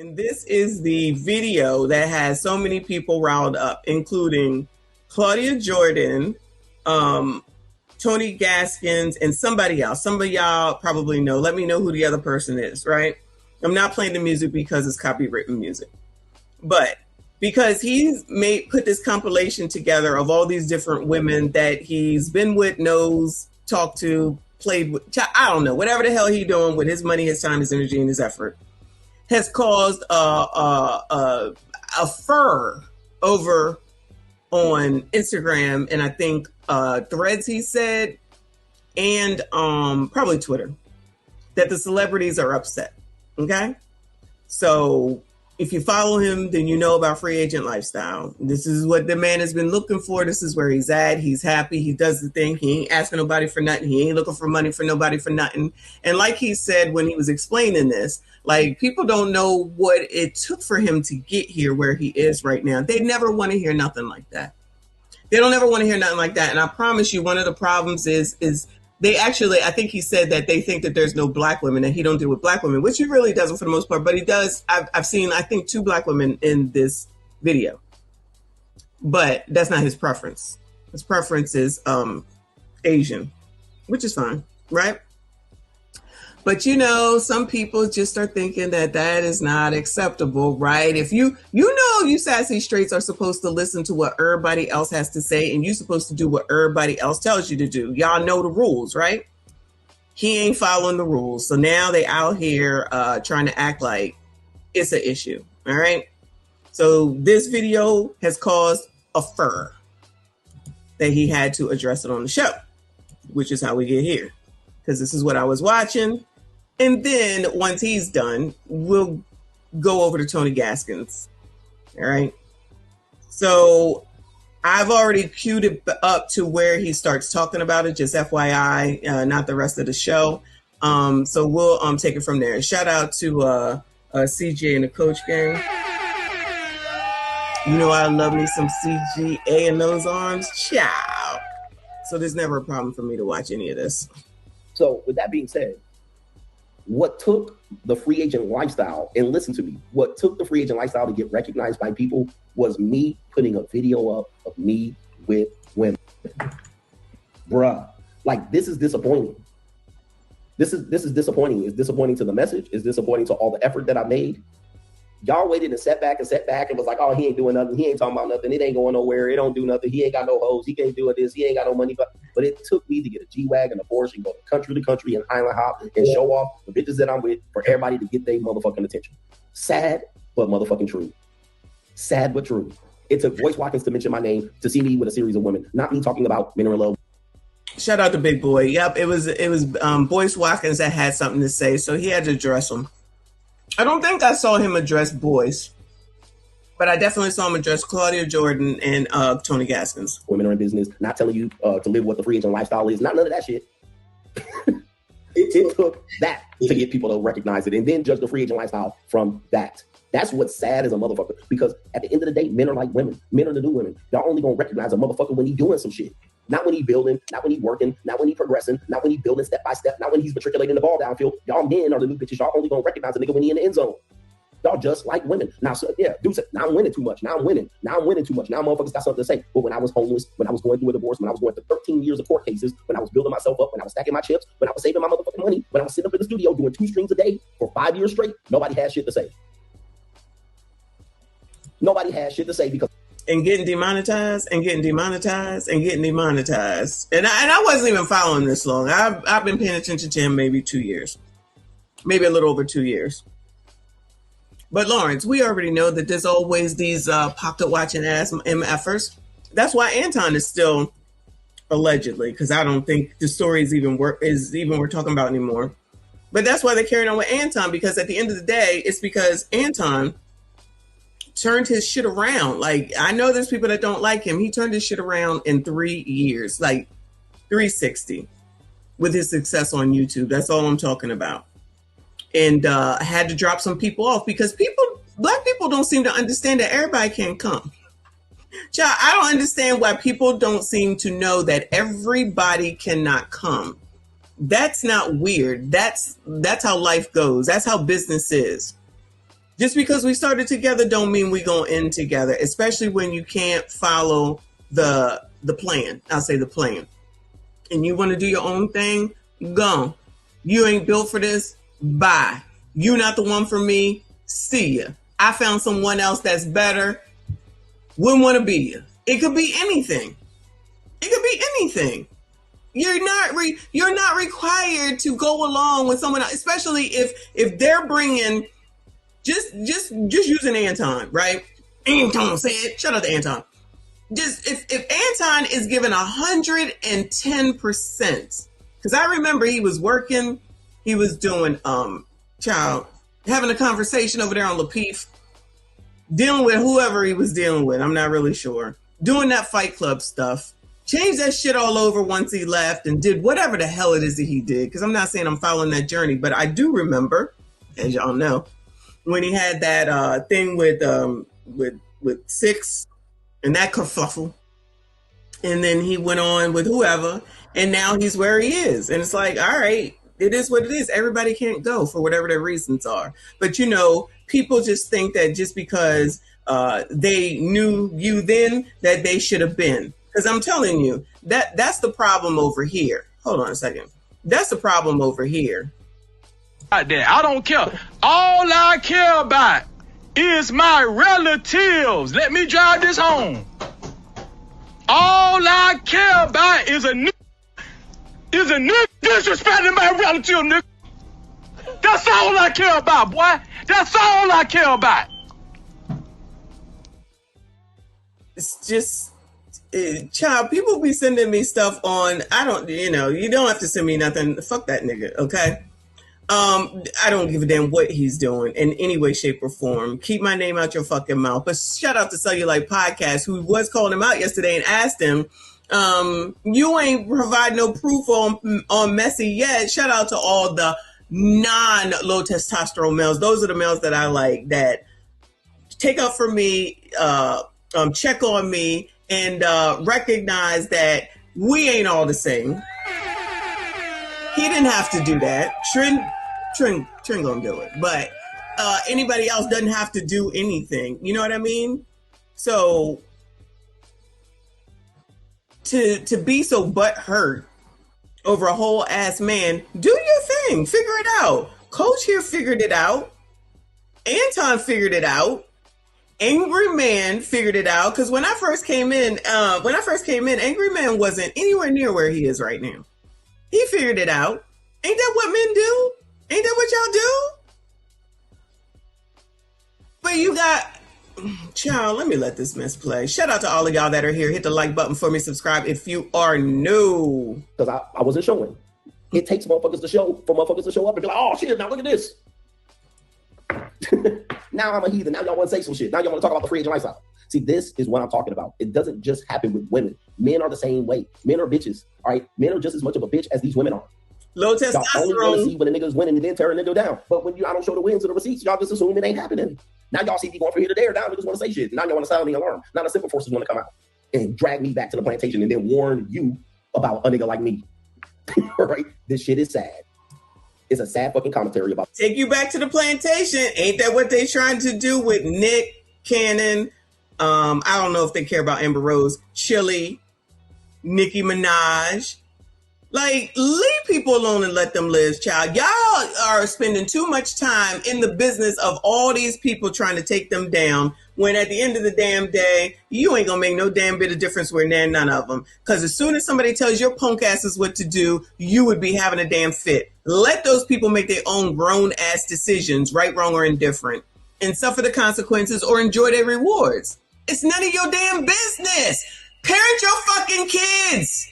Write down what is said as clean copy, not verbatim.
And this is the video that has so many people riled up, including Claudia Jordan, Tony Gaskins, and somebody else. Some of y'all probably know. Let me know who the other person is, right? I'm not playing the music because it's copywritten music. But because he's put this compilation together of all these different women that he's been with, knows, talked to, played with, I don't know, whatever the hell he's doing with his money, his time, his energy, and his effort, has caused a furor over on Instagram and I think Threads, he said, and probably Twitter, that the celebrities are upset. Okay, so if you follow him, then you know about free agent lifestyle. This is what the man has been looking for. This is where he's at. He's happy. He does the thing. He ain't asking nobody for nothing. He ain't looking for money for nobody for nothing. And like he said when he was explaining this, like, people don't know what it took for him to get here where he is right now. They never want to hear nothing like that. They don't ever want to hear nothing like that. And I promise you, one of the problems is they actually, I think he said that they think that there's no black women, that he don't deal with black women, which he really doesn't for the most part, but he does. I've seen, I think, 2 black women in this video, but that's not his preference. His preference is Asian, which is fine, right? But you know, some people just are thinking that that is not acceptable, right? If you sassy straights are supposed to listen to what everybody else has to say, and you're supposed to do what everybody else tells you to do. Y'all know the rules, right? He ain't following the rules. So now they out here trying to act like it's an issue, all right? So this video has caused a furor that he had to address it on the show, which is how we get here. Because this is what I was watching. And then once he's done, we'll go over to Tony Gaskins. All right. So I've already queued it up to where he starts talking about it, just FYI, not the rest of the show. So we'll take it from there. Shout out to CJ and the Coach Gang. You know I love me some CGA in those arms. Ciao. So there's never a problem for me to watch any of this. So with that being said, what took the free agent lifestyle, and listen to me, what took the free agent lifestyle to get recognized by people was me putting a video up of me with women. Bruh, like, this is disappointing. This is disappointing. It's disappointing to the message. It's disappointing to all the effort that I made. Y'all waited and sat back and was like, oh, he ain't doing nothing. He ain't talking about nothing. It ain't going nowhere. It don't do nothing. He ain't got no hoes. He can't do this. He ain't got no money. But it took me to get a G-Wagon, a Porsche, and go to country and island hop and show off the bitches that I'm with for everybody to get their motherfucking attention. Sad, but motherfucking true. Sad, but true. It took Boyce Watkins to mention my name to see me with a series of women, not me talking about men in love. Shout out to Big Boy. Yep, it was Boyce Watkins that had something to say, so he had to address him. I don't think I saw him address Boyce, but I definitely saw him address Claudia Jordan and Tony Gaskins. Women are in business, not telling you to live what the free agent lifestyle is. Not none of that shit. It took that to get people to recognize it and then judge the free agent lifestyle from that. That's what's sad as a motherfucker, because at the end of the day, men are like women. Men are the new women. Y'all only gonna recognize a motherfucker when he doing some shit. Not when he building, not when he working, not when he progressing, not when he building step by step, not when he's matriculating the ball downfield. Y'all men are the new bitches. Y'all only gonna recognize a nigga when he in the end zone. Y'all just like women. Now, so, yeah, dude said, now I'm winning too much. Now I'm winning too much. Now motherfuckers got something to say. But when I was homeless, when I was going through a divorce, when I was going through 13 years of court cases, when I was building myself up, when I was stacking my chips, when I was saving my motherfucking money, when I was sitting up in the studio doing 2 streams a day for 5 years straight, nobody had shit to say. Nobody had shit to say because and getting demonetized and getting demonetized and getting demonetized. And I wasn't even following this long. I've been paying attention to him maybe 2 years, maybe a little over 2 years. But Lawrence, we already know that there's always these pocket watching ass MFers. That's why Anton is still allegedly, because I don't think the story is even worth talking about anymore. But that's why they're carrying on with Anton, because at the end of the day, it's because Anton turned his shit around. Like, I know there's people that don't like him. He turned his shit around in 3 years, like 360, with his success on YouTube. That's all I'm talking about. And I had to drop some people off because black people don't seem to understand that everybody can't come. Child, I don't understand why people don't seem to know that everybody cannot come. That's not weird. That's how life goes. That's how business is. Just because we started together don't mean we gonna end together, especially when you can't follow the plan. I'll say the plan. And you want to do your own thing, go. You ain't built for this, bye. You not the one for me, see ya. I found someone else that's better, wouldn't want to be you. It could be anything. It could be anything. You're not required to go along with someone else, especially if they're bringing just using Anton, right? Anton said, shout out to Anton. Just if Anton is given 110%, because I remember he was working, he was doing having a conversation over there on Lapeef, dealing with whoever he was dealing with. I'm not really sure. Doing that Fight Club stuff. Changed that shit all over once he left and did whatever the hell it is that he did. Because I'm not saying I'm following that journey, but I do remember, as y'all know, when he had that thing with Six and that kerfuffle. And then he went on with whoever, and now he's where he is. And it's like, all right, it is what it is. Everybody can't go for whatever their reasons are. But, you know, people just think that just because they knew you then, that they should have been. Because I'm telling you, that's the problem over here. Hold on a second. That's the problem over here. I don't care. All I care about is my relatives. Let me drive this home. All I care about is a nigga disrespecting my relative, nigga. That's all I care about, boy. That's all I care about. It's just, child, people be sending me stuff on, you don't have to send me nothing. Fuck that nigga, okay? I don't give a damn what he's doing in any way, shape, or form. Keep my name out your fucking mouth. But shout out to Cellulite Podcast, who was calling him out yesterday and asked him, you ain't provide no proof on Messy yet. Shout out to all the non-low testosterone males. Those are the males that I like, that take up for me, check on me, and recognize that we ain't all the same. He didn't have to do that. Trent gonna do it, but anybody else doesn't have to do anything. You know what I mean? So to be so butthurt over a whole ass man, do your thing, figure it out. Coach here figured it out. Anton figured it out. Angry Man figured it out. Because when I first came in, Angry Man wasn't anywhere near where he is right now. He figured it out. Ain't that what men do? Ain't that what y'all do? But you got, child, let me let this mess play. Shout out to all of y'all that are here. Hit the like button for me. Subscribe if you are new. Because I wasn't showing. It takes motherfuckers to show up and be like, oh shit, now look at this. Now I'm a heathen. Now y'all want to say some shit. Now y'all want to talk about the free agent lifestyle. See, this is what I'm talking about. It doesn't just happen with women. Men are the same way. Men are bitches. All right. Men are just as much of a bitch as these women are. Low testosterone. Y'all only want to see when a nigga's winning and then tear a nigga down. But when I don't show the wins and the receipts, y'all just assume it ain't happening. Now y'all see me going from here to there. Now niggas want to say shit. Now y'all want to sound the alarm. Now the simple forces want to come out and drag me back to the plantation and then warn you about a nigga like me. All right. This shit is sad. It's a sad fucking commentary about. Take you back to the plantation. Ain't that what they trying to do with Nick Cannon? I don't know if they care about Amber Rose, Chili, Nicki Minaj. Like, leave people alone and let them live, child. Y'all are spending too much time in the business of all these people trying to take them down, when at the end of the damn day, you ain't gonna make no damn bit of difference with none of them. Because as soon as somebody tells your punk asses what to do, you would be having a damn fit. Let those people make their own grown-ass decisions, right, wrong, or indifferent, and suffer the consequences or enjoy their rewards. It's none of your damn business. Parent your fucking kids.